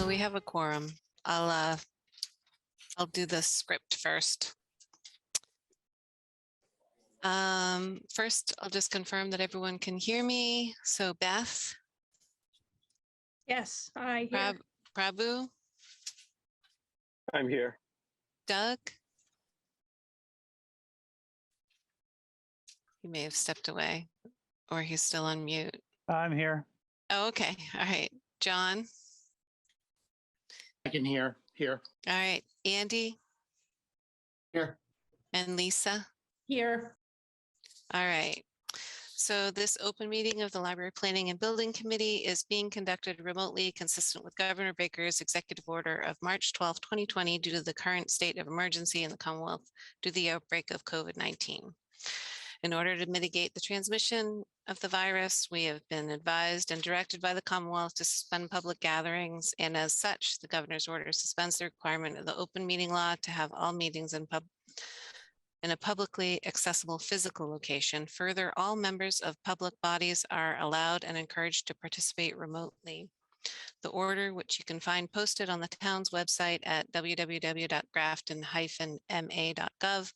we have a quorum. I'll do the script first. First, I'll just confirm that everyone can hear me. So Beth, Yes, I hear. Prabhu, I'm here. Doug. He may have stepped away or he's still on mute. I'm here. Oh, okay. All right. John. I can hear here. All right. Andy Here. and Lisa. Here. All right. So this open meeting of the Library Planning and Building Committee is being conducted remotely consistent with Governor Baker's executive order of March 12, 2020, due to the current state of emergency in the Commonwealth due to the outbreak of COVID-19. In order to mitigate the transmission of the virus, we have been advised and directed by the Commonwealth to suspend public gatherings. And as such, the governor's order suspends the requirement of the open meeting law to have all meetings in a publicly accessible physical location. Further, all members of public bodies are allowed and encouraged to participate remotely. The order, which you can find posted on the town's website at www.grafton-ma.gov,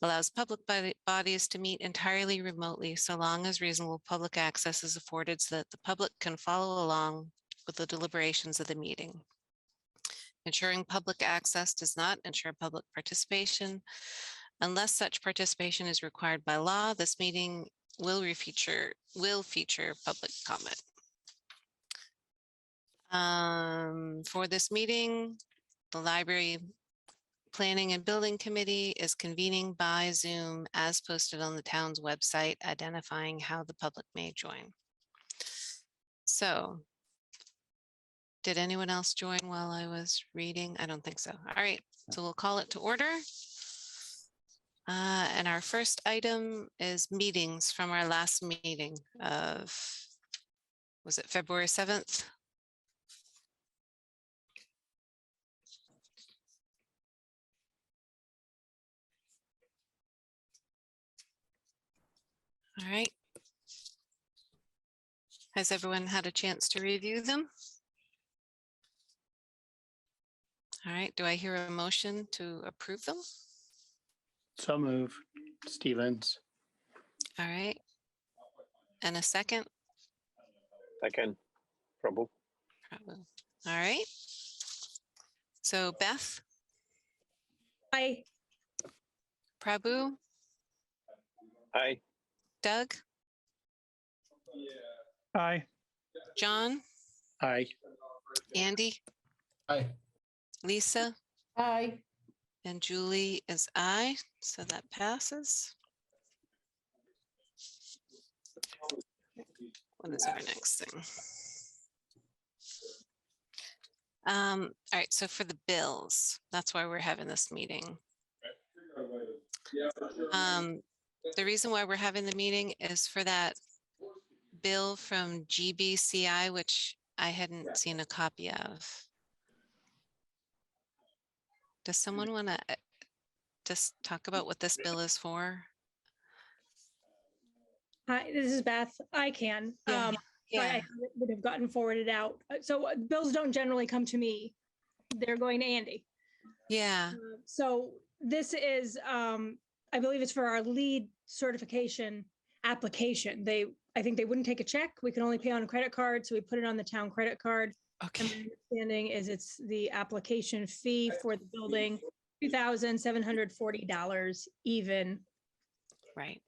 allows public bodies to meet entirely remotely so long as reasonable public access is afforded so that the public can follow along with the deliberations of the meeting. Ensuring public access does not ensure public participation. Unless such participation is required by law, this meeting will feature public comment. For this meeting, the Library Planning and Building Committee is convening by Zoom as posted on the town's website, identifying how the public may join. So, did anyone else join while I was reading? I don't think so. All right, so we'll call it to order. And our first item is meetings from our last meeting of, was it February 7th? All right. Has everyone had a chance to review them? All right, do I hear a motion to approve them? So move. Stevens. All right. And a second? Second. Prabhu. Prabhu. All right. So Beth, Aye. Prabhu, Aye. Doug, Aye. John, Aye. Andy, Aye. Lisa, Aye. and Julie is aye, so that passes. What is our next thing? All right, so for the bills, that's why we're having this meeting. The reason why we're having the meeting is for that bill from GBCI, which I hadn't seen a copy of. Does someone want to just talk about what this bill is for? Hi, this is Beth. I can. Yeah. So I would have gotten forwarded out. So bills don't generally come to me. They're going to Andy. Yeah. So this is, I believe it's for our lead certification application. I think they wouldn't take a check. We can only pay on a credit card. So we put it on the town credit card. Okay. And my understanding is it's the application fee for the building, $2,740 even, Right.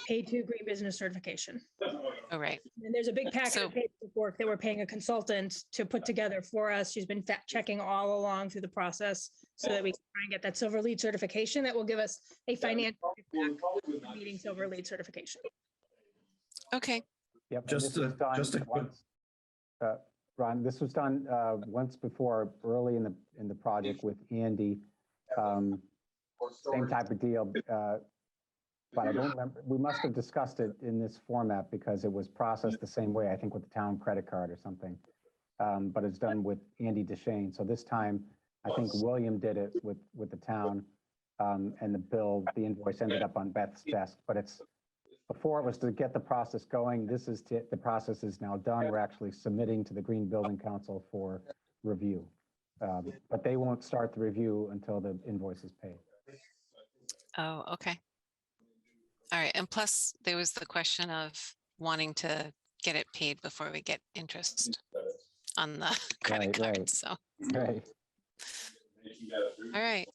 paid to Green Business Certification. All right. And there's a big packet So- of paperwork that we're paying a consultant to put together for us. She's been fact checking all along through the process so that we can try and get that silver lead certification that will give us a financial impact for meeting silver lead certification. Okay. Yep. and Just this was a- done just a quick- once, Ron, this was done once before, early in the project with Andy. Same type of deal. But I don't remember, we must have discussed it in this format because it was processed the same way, I think with the town credit card or something. But it's done with Andy Deshane. So this time, I think William did it with the town. And the invoice ended up on Beth's desk, but before it was to get the process going. The process is now done. We're actually submitting to the Green Building Council for review. But they won't start the review until the invoice is paid. Oh, okay. All right. And plus, there was the question of wanting to get it paid before we get interest on the credit Right, card. right. So, Right. all right.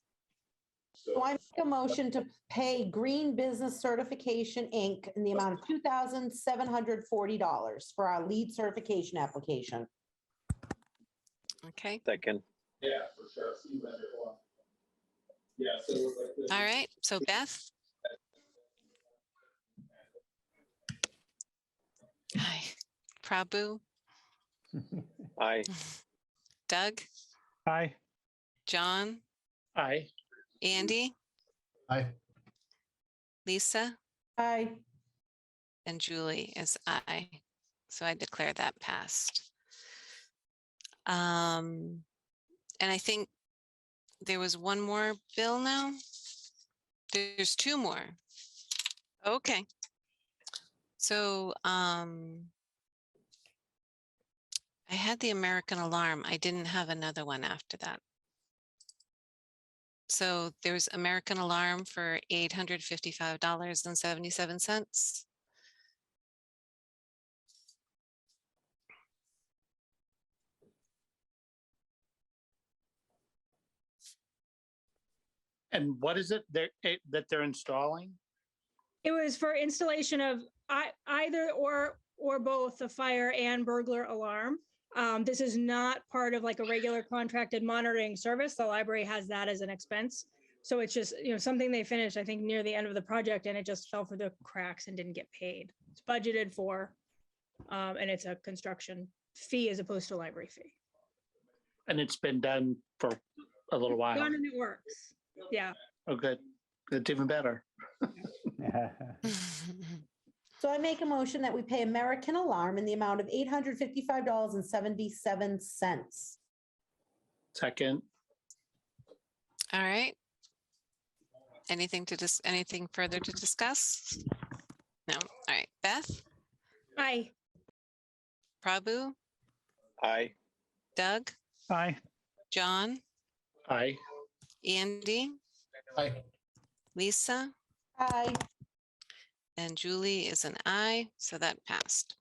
So I make a motion to pay Green Business Certification, Inc. in the amount of $2,740 for our lead certification application. Okay. Second. All right. So Beth? Hi. Prabhu? Aye. Doug? Aye. John? Aye. Andy? Aye. Lisa? Aye. And Julie is aye. So I declare that passed. And I think there was one more bill now. There's two more. Okay. So I had the American Alarm. I didn't have another one after that. So there's American Alarm for $855.77. And what is it that they're installing? It was for installation of either or both the fire and burglar alarm. This is not part of like a regular contracted monitoring service. The library has that as an expense. So it's just, something they finished, I think, near the end of the project, and it just fell through the cracks and didn't get paid. It's budgeted for, and it's a construction fee as opposed to a library fee. And it's been done for a little while. Done and it works. Yeah. Oh, good. It's even better. So I make a motion that we pay American Alarm in the amount of $855.77. Second. All right. Anything further to discuss? No. All right. Beth? Aye. Prabhu? Aye. Doug? Aye. John? Aye. Andy? Aye. Lisa? Aye. And Julie is an aye, so that passed.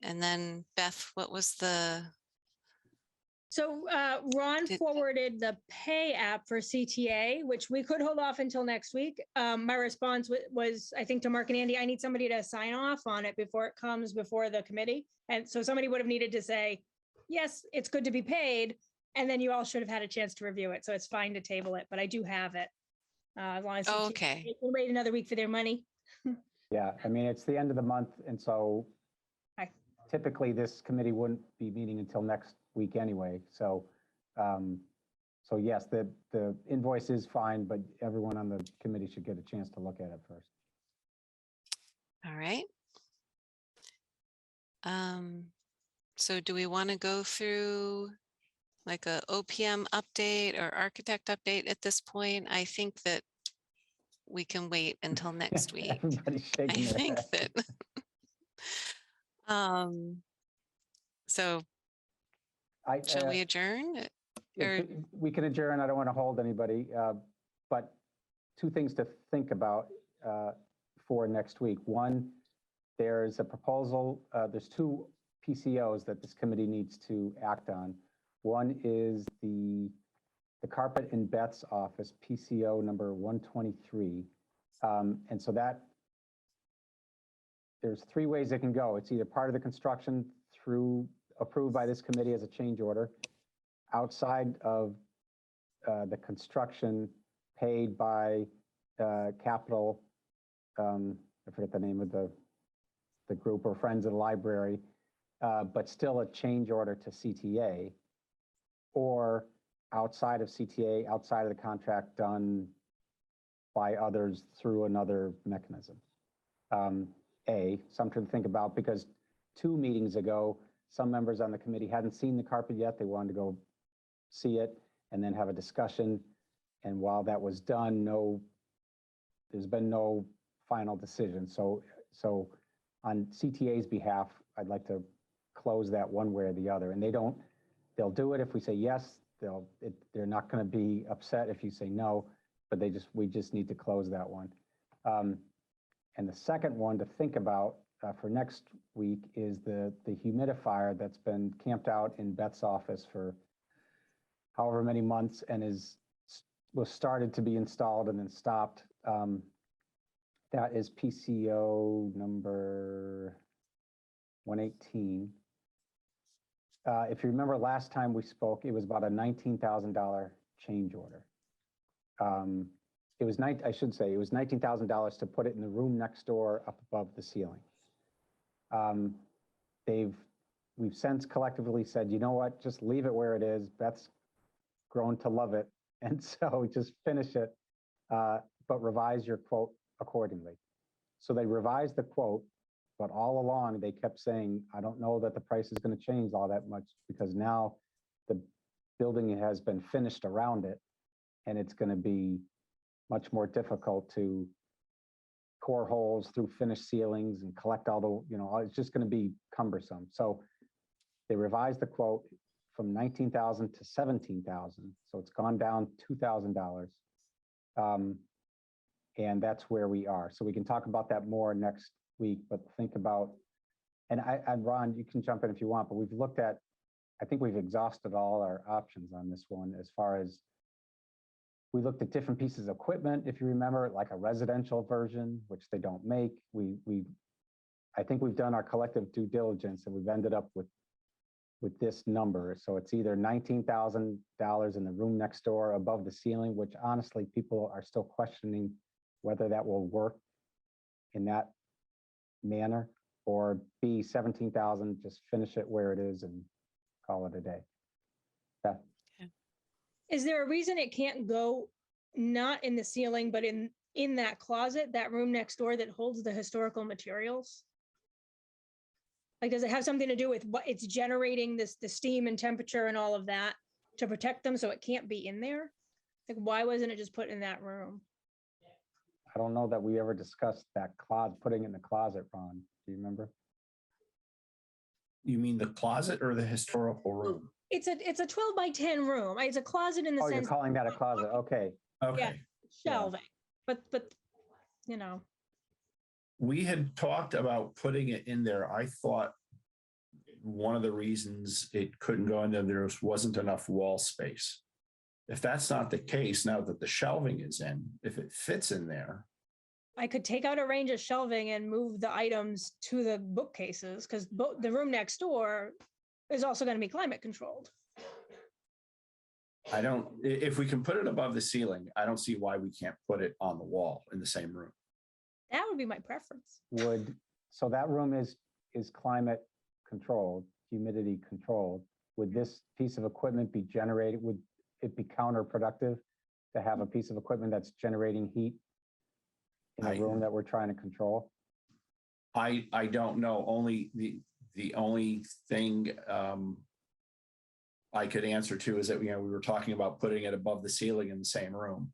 And then Beth, what was the, So Ron Did- forwarded the pay app for CTA, which we could hold off until next week. My response was, I think, to Mark and Andy, I need somebody to sign off on it before it comes before the committee. And so somebody would have needed to say, yes, it's good to be paid. And then you all should have had a chance to review it. So it's fine to table it, but I do have it. As long as CTA okay. can wait another week for their money. Yeah, I mean, it's the end of the month, and so Aye. typically this committee wouldn't be meeting until next week anyway. So, so yes, the invoice is fine, but everyone on the committee should get a chance to look at it first. All right. So do we want to go through like a OPM update or architect update at this point? I think that we can wait until next week. Everybody's I shaking their think head. that. So shall we adjourn? or- We can adjourn. I don't want to hold anybody, but two things to think about for next week. One, there's a proposal, there's two PCOs that this committee needs to act on. One is the carpet in Beth's office, PCO number 123. And so that, there's three ways it can go. It's either part of the construction through approved by this committee as a change order, outside of the construction paid by Capital, I forget the name of the group, or Friends of the Library, but still a change order to CTA, or outside of CTA, outside of the contract done by others through another mechanism. Something to think about, because 2 meetings ago, some members on the committee hadn't seen the carpet yet. They wanted to go see it and then have a discussion. And while that was done, there's been no final decision. So on CTA's behalf, I'd like to close that one way or the other. And they they'll do it if we say yes. They're not going to be upset if you say no, but we just need to close that one. And the second one to think about for next week is the humidifier that's been camped out in Beth's office for however many months and was started to be installed and then stopped. That is PCO number 118. If you remember last time we spoke, it was about a $19,000 change order. It was $19,000 to put it in the room next door up above the ceiling. We've since collectively said, you know what, just leave it where it is. Beth's grown to love it. And so just finish it, but revise your quote accordingly. So they revised the quote, but all along they kept saying, I don't know that the price is going to change all that much because now the building has been finished around it and it's going to be much more difficult to core holes through finished ceilings and collect all the, it's just going to be cumbersome. So they revised the quote from $19,000 to $17,000. So it's gone down $2,000. And that's where we are. So we can talk about that more next week, but think about, and Ron, you can jump in if you want, but we've looked at, I think we've exhausted all our options on this one as far as we looked at different pieces of equipment, if you remember, like a residential version, which they don't make. I think we've done our collective due diligence and we've ended up with this number. So it's either $19,000 in the room next door above the ceiling, which honestly, people are still questioning whether that will work in that manner, or B, $17,000, just finish it where it is and call it a day. Yeah. Is there a reason it can't go not in the ceiling, but in that closet, that room next door that holds the historical materials? Like, does it have something to do with what it's generating, the steam and temperature and all of that to protect them so it can't be in there? Like, why wasn't it just put in that room? I don't know that we ever discussed that putting it in the closet, Ron. Do you remember? You mean the closet or the historical room? It's a 12 by 10 room. It's a closet in the Oh, sense. you're calling that a closet? Okay. Okay. Shelving, but We had talked about putting it in there. I thought one of the reasons it couldn't go in there wasn't enough wall space. If that's not the case, now that the shelving is in, if it fits in there. I could take out a range of shelving and move the items to the bookcases because the room next door is also going to be climate controlled. If we can put it above the ceiling, I don't see why we can't put it on the wall in the same room. That would be my preference. So that room is climate controlled, humidity controlled. Would this piece of equipment be generated? Would it be counterproductive to have a piece of equipment that's generating heat in a room that we're trying to control? I don't know. Only the only thing I could answer to is that we were talking about putting it above the ceiling in the same room.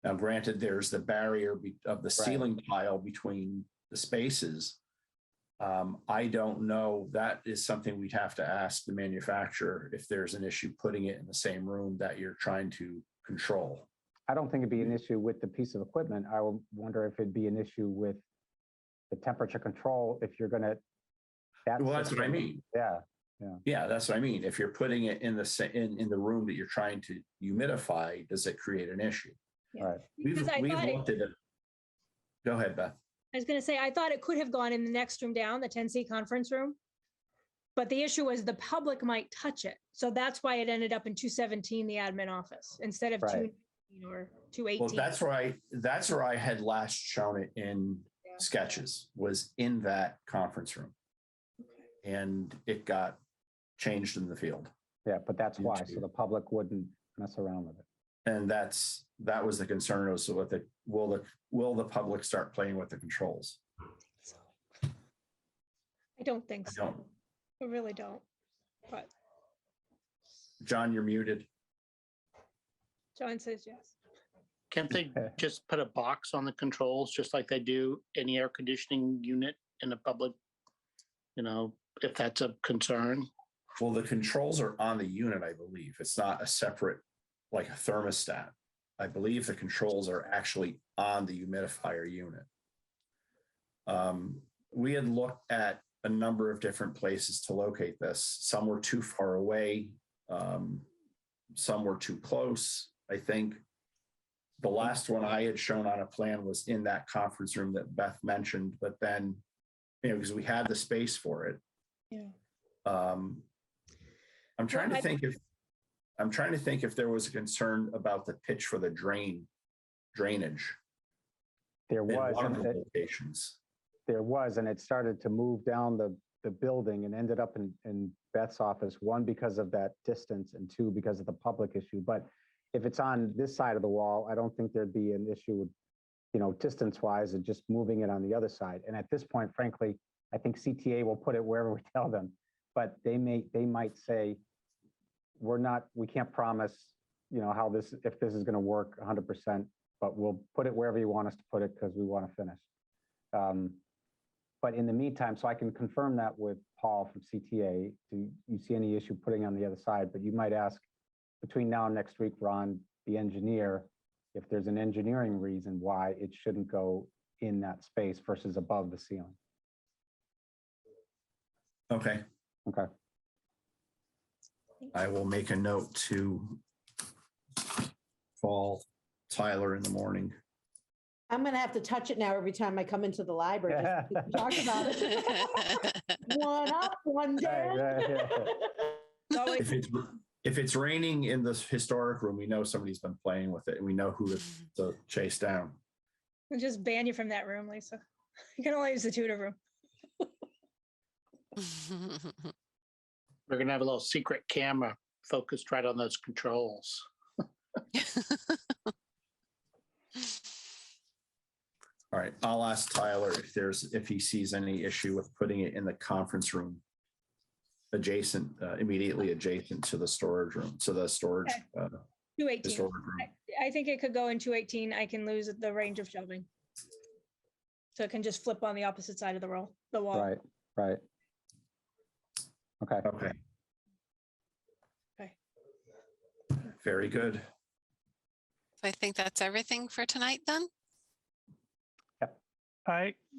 Now, granted, there's the barrier of the ceiling tile between the spaces. I don't know. That is something we'd have to ask the manufacturer if there's an issue putting it in the same room that you're trying to control. I don't think it'd be an issue with the piece of equipment. I would wonder if it'd be an issue with the temperature control if you're going to. Well, that's what I mean. Yeah. Yeah, that's what I mean. If you're putting it in the room that you're trying to humidify, does it create an issue? Yeah. Right. We've looked at it. Go ahead, Beth. I was going to say, I thought it could have gone in the next room down, the 10C conference room. But the issue was the public might touch it. So that's why it ended up in 217, the admin office, instead of 219 or 218. Well, that's where I had last shown it in sketches, was in that conference room. Okay. And it got changed in the field. Yeah, but that's why. So the public wouldn't mess around with it. And that was the concern. Was with it, will the public start playing with the controls? I don't think so. I really don't. But John, you're muted. John says yes. Can't they just put a box on the controls, just like they do any air conditioning unit in a public, if that's a concern? Well, the controls are on the unit, I believe. It's not a separate, like a thermostat. I believe the controls are actually on the humidifier unit. We had looked at a number of different places to locate this. Some were too far away. Some were too close. I think the last one I had shown on a plan was in that conference room that Beth mentioned, but then, because we had the space for it. Yeah. I'm trying to think if there was a concern about the pitch for the drainage There in was, one of and the locations. it started to move down the building and ended up in Beth's office, one, because of that distance, and two, because of the public issue. But if it's on this side of the wall, I don't think there'd be an issue with, distance-wise and just moving it on the other side. And at this point, frankly, I think CTA will put it wherever we tell them, but they might say, we can't promise, if this is going to work 100%, but we'll put it wherever you want us to put it because we want to finish. But in the meantime, so I can confirm that with Paul from CTA. Do you see any issue putting on the other side? But you might ask between now and next week, Ron, the engineer, if there's an engineering reason why it shouldn't go in that space versus above the ceiling. Okay. Okay. I will make a note to call Tyler in the morning. I'm gonna have to touch it now every time I come into the library. just to talk about it. One up, one down. Always- If it's raining in the historic room, we know somebody's been playing with it and we know who to chase down. We'll just ban you from that room, Lisa. You can only use the tutor room. We're gonna have a little secret camera focused right on those controls. All right, I'll ask Tyler if he sees any issue with putting it in the conference room immediately adjacent to the storage room, to the storage. Okay. The 218. storage room. I think it could go in 218. I can lose the range of shelving. So it can just flip on the opposite side of the wall. Right. Okay. Okay. Okay. Very good. I think that's everything for tonight then.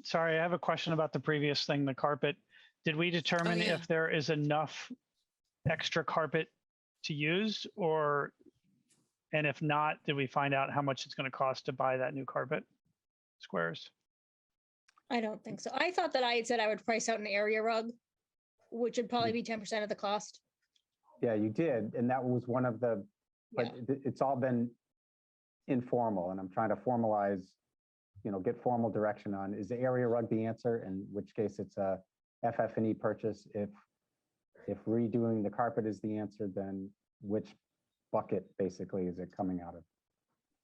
Sorry, I have a question about the previous thing, the carpet. Did we determine yeah. if there is enough extra carpet to use, and if not, did we find out how much it's going to cost to buy that new carpet squares? I don't think so. I thought that I had said I would price out an area rug, which would probably be 10% of the cost. Yeah, you did. And that was one of the, but it's all been informal, and I'm trying to formalize, get formal direction on, is the area rug the answer? In which case it's a FF&E purchase. If redoing the carpet is the answer, then which bucket basically is it coming out of?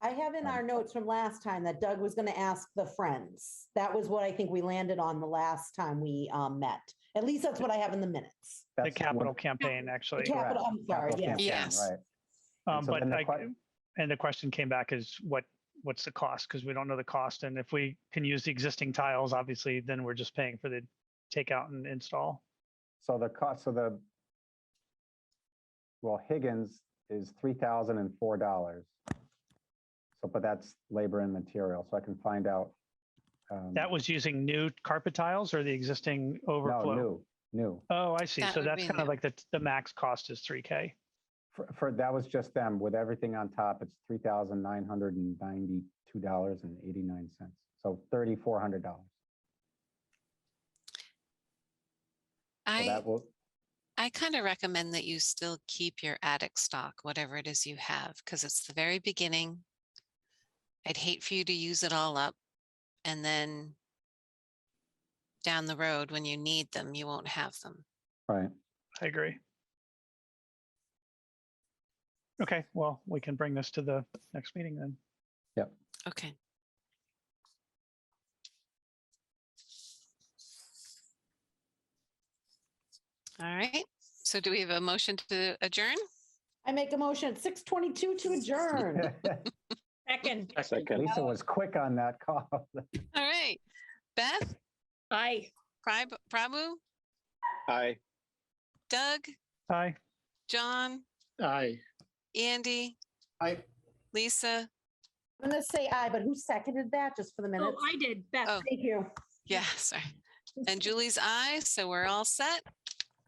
I have in our notes from last time that Doug was gonna ask the friends. That was what I think we landed on the last time we met. At least that's what I have in the minutes. The That's capital what- campaign, actually. Capital, I'm sorry, Capital yes. campaign, Yes. Right. And so But then the and the question came back is what's the cost? Because we don't know the cost. And if we can use the existing tiles, obviously, then we're just paying for the takeout and install. So the cost of Higgins is $3,004. So, but that's labor and material. So I can find out. That was using new carpet tiles or the existing overflow? No, new. Oh, I see. That So would that's be kind of new. like the max cost is $3K. For that was just them. With everything on top, it's $3,992.89. So $3,400. So that will. I kind of recommend that you still keep your attic stock, whatever it is you have, because it's the very beginning. I'd hate for you to use it all up, and then down the road, when you need them, you won't have them. Right. I agree. Okay, well, we can bring this to the next meeting then. Okay. All right. So do we have a motion to adjourn? I make a motion at 6:22 to adjourn. Second, Second. Lisa was quick on that call. All right. Beth, aye. Prabhu, Aye. Doug, Aye. John, Aye. Andy, Aye. Lisa. I'm gonna say aye, but who seconded that, just for the Oh, minutes? I did, Beth. Oh. Thank you. Yeah, sorry. And Julie's aye, so we're all set.